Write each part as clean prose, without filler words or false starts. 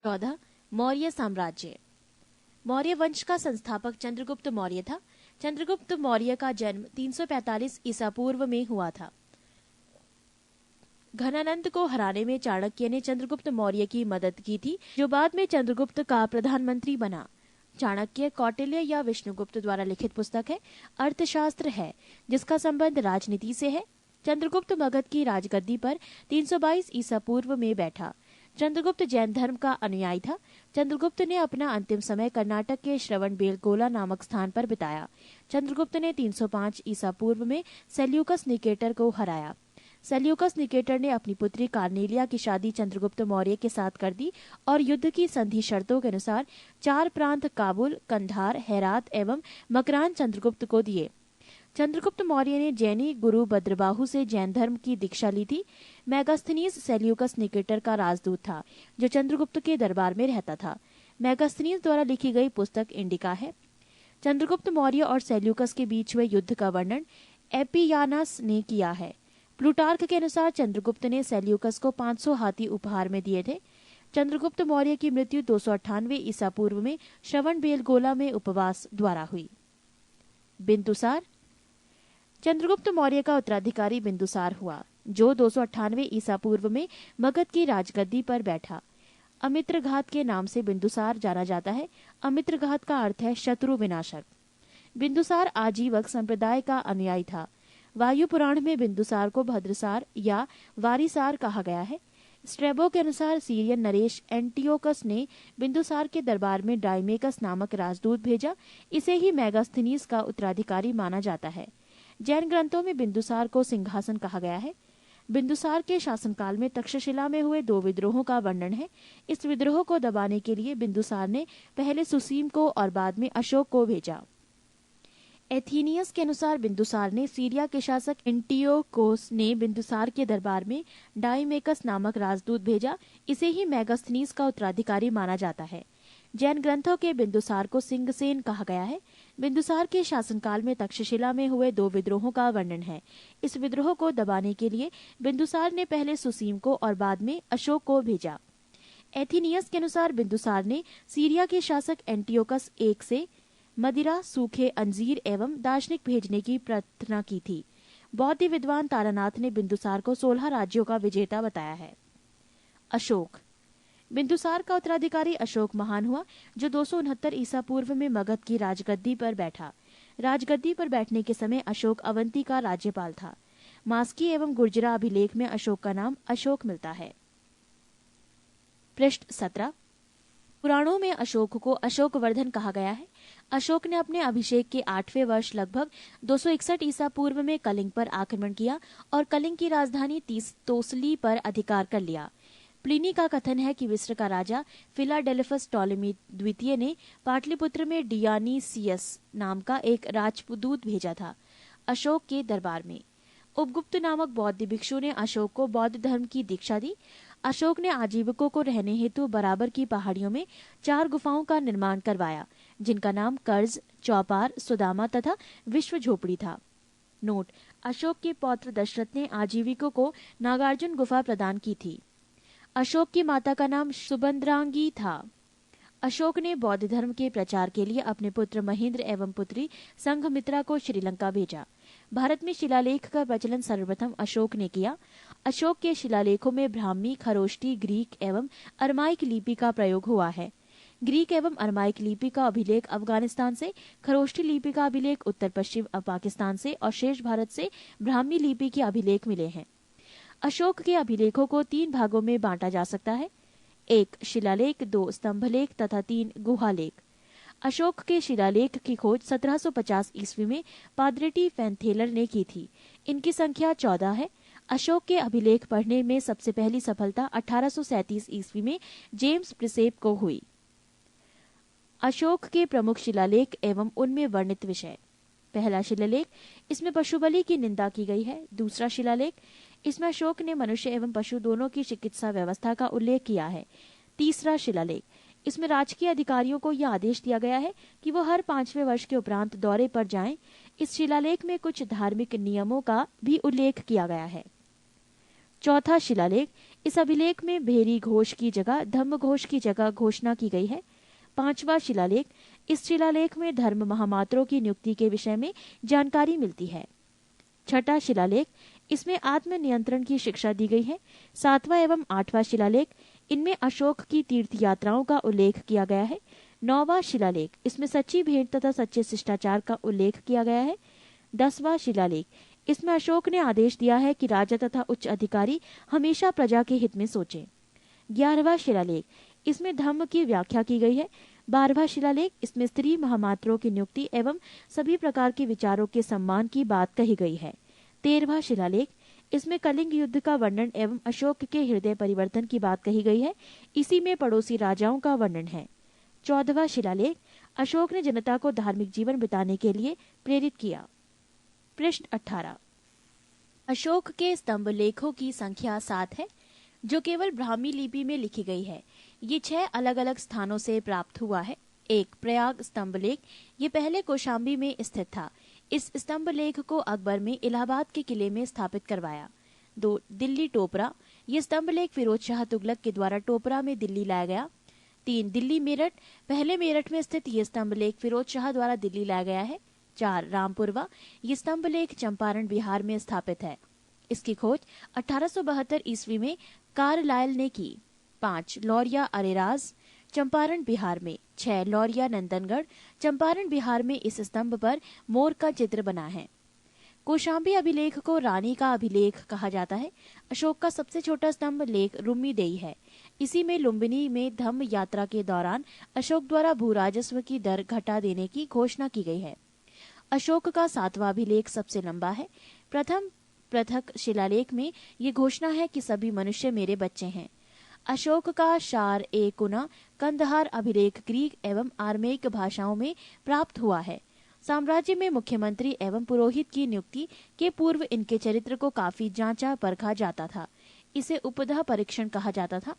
14 मौर्य साम्राज्य। मौर्य वंश का संस्थापक चंद्रगुप्त मौर्य था। चंद्रगुप्त मौर्य का जन्म 345 ईसा पूर्व में हुआ था। घनानंद को हराने में चाणक्य ने चंद्रगुप्त मौर्य की मदद की थी, जो बाद में चंद्रगुप्त का प्रधानमंत्री बना। चाणक्य कौटिल्य या विष्णुगुप्त द्वारा लिखित पुस्तक है, अर्थशास्त्र है, जिसका संबंध राजनीति से है। चंद्रगुप्त मगध की राजगद्दी पर 322 ईसा पूर्व में बैठा। चंद्रगुप्त जैन धर्म का अनुयायी था। चंद्रगुप्त ने अपना अंतिम समय कर्नाटक के श्रवणबेलगोला नामक स्थान पर बिताया। चंद्रगुप्त ने 305 ईसा पूर्व में सेल्यूकस निकेटर को हराया। सेल्यूकस निकेटर ने अपनी पुत्री कार्नेलिया की शादी चंद्रगुप्त मौर्य के साथ कर दी और युद्ध की संधि शर्तों के अनुसार 4 प्रांत काबुल, कंधार, हेरात एवं मकरान चंद्रगुप्त को दिए। चंद्रगुप्त मौर्य ने जैनी गुरु भद्रबाहु से जैन धर्म की दीक्षा ली थी। मेगास्थनीज सेल्यूकस निकेटर का राजदूत था, जो चंद्रगुप्त के दरबार में रहता था। मेगास्थनीज द्वारा लिखी गई पुस्तक इंडिका है। चंद्रगुप्त मौर्य और सेल्यूकस के बीच हुए युद्ध का वर्णन एपियानस ने किया है। प्लूटार्क के अनुसार चंद्रगुप्त ने सेल्यूकस को 500 हाथी उपहार में दिए थे। चंद्रगुप्त मौर्य की मृत्यु 298 ईसा पूर्व में श्रवणबेलगोला में उपवास द्वारा हुई। बिंदुसार। चंद्रगुप्त मौर्य का उत्तराधिकारी बिंदुसार हुआ, जो 298 ईसा पूर्व में मगध की राजगद्दी पर बैठा। अमित्रघात के नाम से बिंदुसार जाना जाता है। अमित्रघात का अर्थ है शत्रु विनाशक। बिंदुसार आजीवक संप्रदाय का अनुयायी था। वायु पुराण में बिंदुसार को भद्रसार या वारिसार कहा गया है। स्ट्रेबो के अनुसार सीरियन नरेश एंटियोकस ने बिंदुसार के दरबार में डाइमेकस नामक राजदूत भेजा। इसे ही मेगास्थनीज का उत्तराधिकारी माना जाता है। जैन ग्रंथों में बिंदुसार को सिंहासन कहा गया है। बिंदुसार के शासनकाल में तक्षशिला में हुए 2 विद्रोहों का वर्णन है। इस विद्रोह को दबाने के लिए बिंदुसार ने पहले सुसीम को और बाद में अशोक को भेजा। एथीनियस के अनुसार बिंदुसार ने सीरिया के शासक एंटियोकोस ने बिंदुसार के दरबार में डाइमेकस नामक राजदूत भेजा। इसे ही मेगास्थनीज का उत्तराधिकारी माना जाता है। जैन ग्रंथों के बिंदुसार को सिंहसेन कहा गया है। बिंदुसार के शासनकाल में तक्षशिला में हुए 2 विद्रोहों का वर्णन है। इस विद्रोह को दबाने के लिए बिंदुसार ने पहले सुसीम को और बाद में अशोक को भेजा। एथीनियस के अनुसार बिंदुसार ने सीरिया के शासक एंटियोकस I से मदिरा, सूखे अंजीर एवं दार्शनिक भेजने की प्रार्थना की थी। बौद्ध विद्वान तारानाथ ने बिंदुसार को 16 राज्यों का विजेता बताया है। अशोक। बिंदुसार का उत्तराधिकारी अशोक महान हुआ, जो 269 ईसा पूर्व में मगध की राजगद्दी पर बैठा। राजगद्दी पर बैठने के समय अशोक अवंती का राज्यपाल था। मास्की एवं गुर्जरा अभिलेख में अशोक का नाम अशोक मिलता है। पृष्ठ 17। पुराणों में अशोक को अशोकवर्धन कहा गया है। अशोक ने अपने अभिषेक के 8वें वर्ष लगभग 261 ईसा पूर्व में कलिंग पर आक्रमण किया और कलिंग की राजधानी तोसली पर अधिकार कर लिया। प्लिनी का कथन है कि मिस्र का राजा फिलाडेल्फस टॉलेमी द्वितीय ने पाटलिपुत्र में डियानीसियस नाम का एक राजदूत भेजा था अशोक के दरबार में। उपगुप्त नामक बौद्ध भिक्षु ने अशोक को बौद्ध धर्म की दीक्षा दी। अशोक ने आजीविकों को रहने हेतु बराबर की पहाड़ियों में 4 गुफाओं का निर्माण करवाया, जिनका नाम कर्ज, चौपार, सुदामा तथा विश्व झोपड़ी था। नोट: अशोक के पौत्र दशरथ ने आजीविकों को नागार्जुन गुफा प्रदान की थी। अशोक की माता का नाम सुबंद्रांगी था। अशोक ने बौद्ध धर्म के प्रचार के लिए अपने पुत्र महेंद्र एवं पुत्री संघमित्रा को श्रीलंका भेजा। भारत में शिलालेख का प्रचलन सर्वप्रथम अशोक ने किया। अशोक के शिलालेखों में ब्राह्मी, खरोष्टी, ग्रीक एवं अरमाइक लिपि का प्रयोग हुआ है। ग्रीक एवं अरमाइक लिपि का अभिलेख अफगानिस्तान से, खरोष्टी लिपि का अभिलेख उत्तर पश्चिम पाकिस्तान से और शेष भारत से ब्राह्मी लिपि के अभिलेख मिले हैं। अशोक के अभिलेखों को 3 भागों में बांटा जा सकता है: 1 शिलालेख, 2 स्तंभलेख तथा 3 गुहालेख। अशोक के शिलालेख की खोज 1750 ईस्वी में पाद्रेटी फैनथेलर ने की थी। इनकी संख्या 14 है। अशोक के अभिलेख पढ़ने में सबसे पहली सफलता 1837 ईस्वी में जेम्स प्रिसेप को हुई। अशोक के प्रमुख शिलालेख एवं उनमें वर्णित विषय: पहला शिलालेख, इसमें पशु बलि की निंदा की गई है। दूसरा शिलालेख, इसमें अशोक ने मनुष्य एवं पशु दोनों की चिकित्सा व्यवस्था का उल्लेख किया है। तीसरा शिलालेख, इसमें राजकीय अधिकारियों को यह आदेश दिया गया है कि वो हर 5वें वर्ष के उपरांत दौरे पर जाएं। इस शिलालेख में कुछ धार्मिक नियमों का भी उल्लेख किया गया है। चौथा शिलालेख, इस अभिलेख में भेरी घोष की जगह धम्म घोष की जगह घोषणा की गई है। 5वां शिलालेख, इस शिलालेख में धर्म महामात्रों की नियुक्ति के विषय में जानकारी मिलती है। 6वां शिलालेख, इसमें आत्म नियंत्रण की शिक्षा दी गई है। 7वां एवं 8वां शिलालेख, इनमें अशोक की तीर्थ यात्राओं का उल्लेख किया गया है। 9वां शिलालेख, इसमें सच्ची भेंट तथा सच्चे शिष्टाचार का उल्लेख किया गया है। 10वां शिलालेख, इसमें अशोक ने आदेश दिया है कि राजा तथा उच्च अधिकारी हमेशा प्रजा के हित में सोचें। 11वां शिलालेख, इसमें धम्म की व्याख्या की गई है। 12वां शिलालेख, इसमें स्त्री महामात्रों की नियुक्ति एवं सभी प्रकार के विचारों के सम्मान की बात कही गई है। 13वां शिलालेख, इसमें कलिंग युद्ध का वर्णन एवं अशोक के हृदय परिवर्तन की बात कही गई है। इसी में पड़ोसी राजाओं का वर्णन है। 14वां शिलालेख, अशोक ने जनता को धार्मिक जीवन बिताने के लिए प्रेरित किया। पृष्ठ 18। अशोक के स्तंभ लेखों की संख्या 7 है, जो केवल ब्राह्मी लिपि में लिखी गई है। ये 6 अलग अलग स्थानों से प्राप्त हुआ है। 1. प्रयाग स्तंभ लेख, ये पहले कौशाम्बी में स्थित था। इस स्तंभ लेख को अकबर में इलाहाबाद के किले में स्थापित करवाया। 2. दिल्ली टोपरा, ये स्तंभ लेख फिरोज शाह तुगलक के द्वारा टोपरा में दिल्ली लाया गया। 3. दिल्ली मेरठ, पहले मेरठ में स्थित ये स्तंभ लेख फिरोज शाह द्वारा दिल्ली लाया गया है। 4. रामपुरवा, ये स्तंभ लेख चंपारण बिहार में स्थापित है। इसकी खोज 1872 ईस्वी में कार्लाइल ने की। 5. लौरिया अरेराज, चंपारण बिहार में। 6. लौरिया नंदनगढ़, चंपारण बिहार में। इस स्तंभ पर मोर का चित्र बना है। कौशाम्बी अभिलेख को रानी का अभिलेख कहा जाता है। अशोक का सबसे छोटा स्तंभ लेख रुम्मीदेई है। इसी में लुम्बिनी में धम्म यात्रा के दौरान अशोक द्वारा भू राजस्व की दर घटा देने की घोषणा की गई है। अशोक का 7वां अभिलेख सबसे लंबा है। प्रथम पृथक शिलालेख में ये घोषणा है कि सभी मनुष्य मेरे बच्चे हैं। अशोक का शार ए कुना कंदहार अभिलेख ग्रीक एवं आर्मेयिक भाषाओं में प्राप्त हुआ है। साम्राज्य में मुख्यमंत्री एवं पुरोहित की नियुक्ति के पूर्व इनके चरित्र को काफी जांचा परखा जाता था। इसे उपधा परीक्षण कहा जाता था।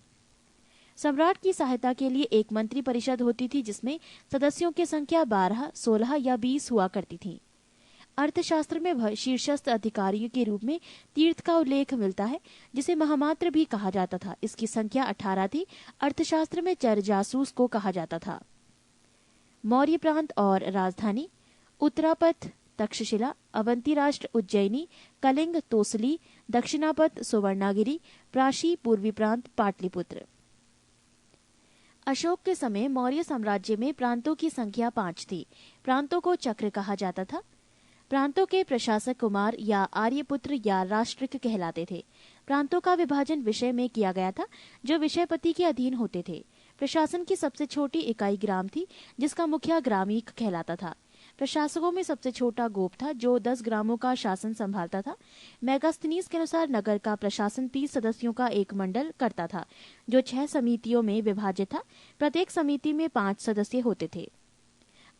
सम्राट की सहायता के लिए एक मंत्री परिषद होती थी, जिसमें सदस्यों की संख्या 12, 16 या 20 हुआ करती थी। अर्थशास्त्र में शीर्षस्थ अधिकारियों के रूप में तीर्थ का उल्लेख मिलता है, जिसे महामात्र भी कहा जाता था। इसकी संख्या 18 थी। अर्थशास्त्र में चर जासूस को कहा जाता था। मौर्य प्रांत और राजधानी: उत्तरापथ तक्षशिला, अवंती राष्ट्र उज्जैनी, कलिंग तोसली, दक्षिणापथ सुवर्णागिरी, प्राशी पूर्वी प्रांत पाटलिपुत्र। अशोक के समय मौर्य साम्राज्य में प्रांतों की संख्या 5 थी। प्रांतों को चक्र कहा जाता था। प्रांतों के प्रशासक कुमार या आर्यपुत्र या राष्ट्रिक कहलाते थे। प्रांतों का विभाजन विषय में किया गया था, जो विषयपति के अधीन होते थे। प्रशासन की सबसे छोटी इकाई ग्राम थी, जिसका मुखिया ग्रामीक कहलाता था। प्रशासकों में सबसे छोटा गोप था, जो 10 ग्रामों का शासन संभालता था। मेगास्थनीज के अनुसार नगर का प्रशासन 30 सदस्यों का एक मंडल करता था, जो 6 समितियों में विभाजित था। प्रत्येक समिति में 5 सदस्य होते थे।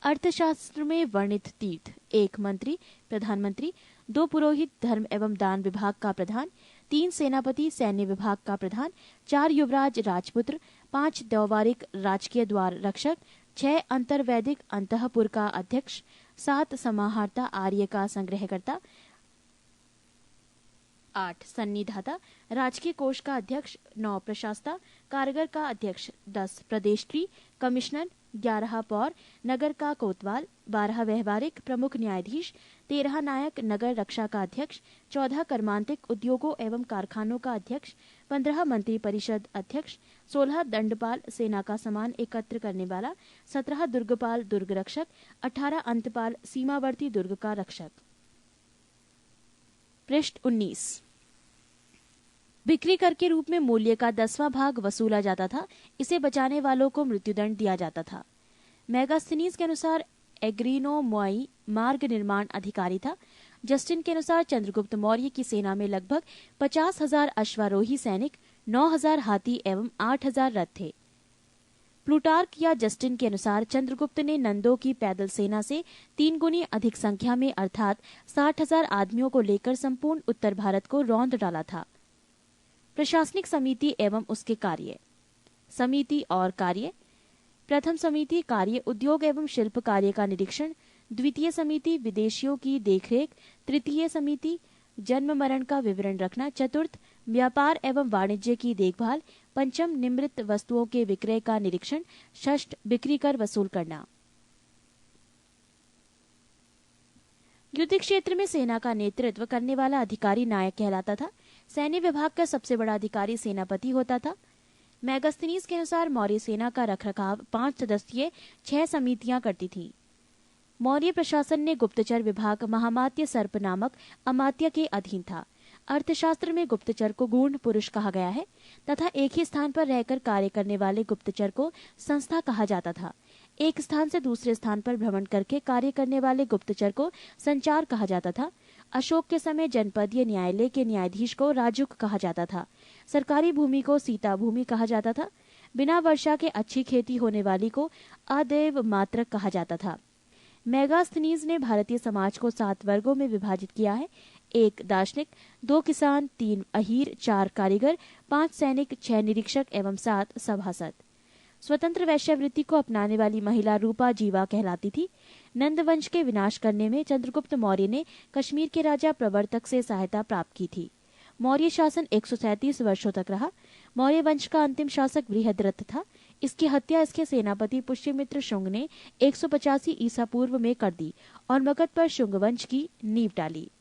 अर्थशास्त्र में वर्णित तीर्थ: 1 मंत्री प्रधानमंत्री, 2 पुरोहित धर्म एवं दान विभाग का प्रधान, 3 सेनापति सैन्य विभाग का प्रधान, 4 युवराज राजपुत्र, 5 द्यौवारिक राजकीय द्वार रक्षक, 6 अंतर्वैदिक अंतःपुर का अध्यक्ष, 7 समाहर्ता आर्य का संग्रहकर्ता, 8 सन्निधाता राजकीय कोष का अध्यक्ष, 9 प्रशासता कारागर का अध्यक्ष, 10 प्रदेष्ट्री कमिश्नर, 11 पौर नगर का कोतवाल, 12 व्यवहारिक प्रमुख न्यायाधीश, 13 नायक नगर रक्षा का अध्यक्ष, 14 कर्मांतिक उद्योगों एवं कारखानों का अध्यक्ष, 15 मंत्री परिषद अध्यक्ष, 16 दंडपाल सेना का सामान एकत्र करने वाला, 17 दुर्गपाल दुर्ग रक्षक, 18 अंतपाल सीमावर्ती दुर्ग का रक्षक। पृष्ठ 19। बिक्री कर के रूप में मूल्य का 10वां भाग वसूला जाता था। इसे बचाने वालों को मृत्युदंड दिया जाता था। मेगास्थनीज के अनुसार एग्रीनोमोई मार्ग निर्माण अधिकारी था। जस्टिन के अनुसार चंद्रगुप्त मौर्य की सेना में लगभग 50,000 अश्वारोही सैनिक, 9,000 हाथी एवं 8,000 रथ थे। प्लूटार्क या जस्टिन के अनुसार चंद्रगुप्त ने नंदों की पैदल सेना से 3 गुनी अधिक संख्या में अर्थात 60,000 आदमियों को लेकर संपूर्ण उत्तर भारत को रौंद डाला था। प्रशासनिक समिति एवं उसके कार्य: समिति और कार्य: प्रथम समिति कार्य उद्योग एवं शिल्प कार्य का निरीक्षण, द्वितीय समिति विदेशियों की देखरेख, तृतीय समिति जन्म मरण का विवरण रखना, चतुर्थ व्यापार एवं वाणिज्य की देखभाल, पंचम निम्रित वस्तुओं के विक्रय का निरीक्षण, षष्ठ बिक्री कर वसूल करना। युद्ध क्षेत्र में सेना का नेतृत्व करने वाला अधिकारी नायक कहलाता था। सैन्य विभाग का सबसे बड़ा अधिकारी सेनापति होता था। मेगास्थनीज के अनुसार मौर्य सेना का रखरखाव 5 सदस्यीय 6 समितियां करती थी। मौर्य प्रशासन ने गुप्तचर विभाग महामात्य सर्प नामक अमात्य के अधीन था। अर्थशास्त्र में गुप्तचर को गूढ़ पुरुष कहा गया है तथा एक ही स्थान पर रहकर कार्य करने वाले गुप्तचर को संस्था कहा जाता था। एक स्थान से दूसरे स्थान पर भ्रमण करके कार्य करने वाले गुप्तचर को संचार कहा जाता था। अशोक के समय जनपदीय न्यायालय के न्यायाधीश को राजुक कहा जाता था। सरकारी भूमि को सीता भूमि कहा जाता था। बिना वर्षा के अच्छी खेती होने वाली को अदैव मात्रक कहा जाता था। मेगास्थनीज ने भारतीय समाज को 7 वर्गों में विभाजित किया है। 1 दार्शनिक, 2 किसान, 3 अहीर, 4 कारीगर, 5 सैनिक, 6 निरीक्षक एवं 7 सभासद। स्वतंत्र वैश्यावृत्ति को अपनाने वाली महिला रूपा जीवा कहलाती थी। नंद वंश के विनाश करने में चंद्रगुप्त मौर्य ने कश्मीर के राजा प्रवर्तक से सहायता प्राप्त की थी। मौर्य शासन 137 वर्षों तक रहा। मौर्य वंश का अंतिम शासक बृहद्रथ था। इसकी हत्या इसके सेनापति पुष्यमित्र शुंग ने 185 ईसा पूर्व में कर दी और मगध पर शुंग वंश की नींव डाली।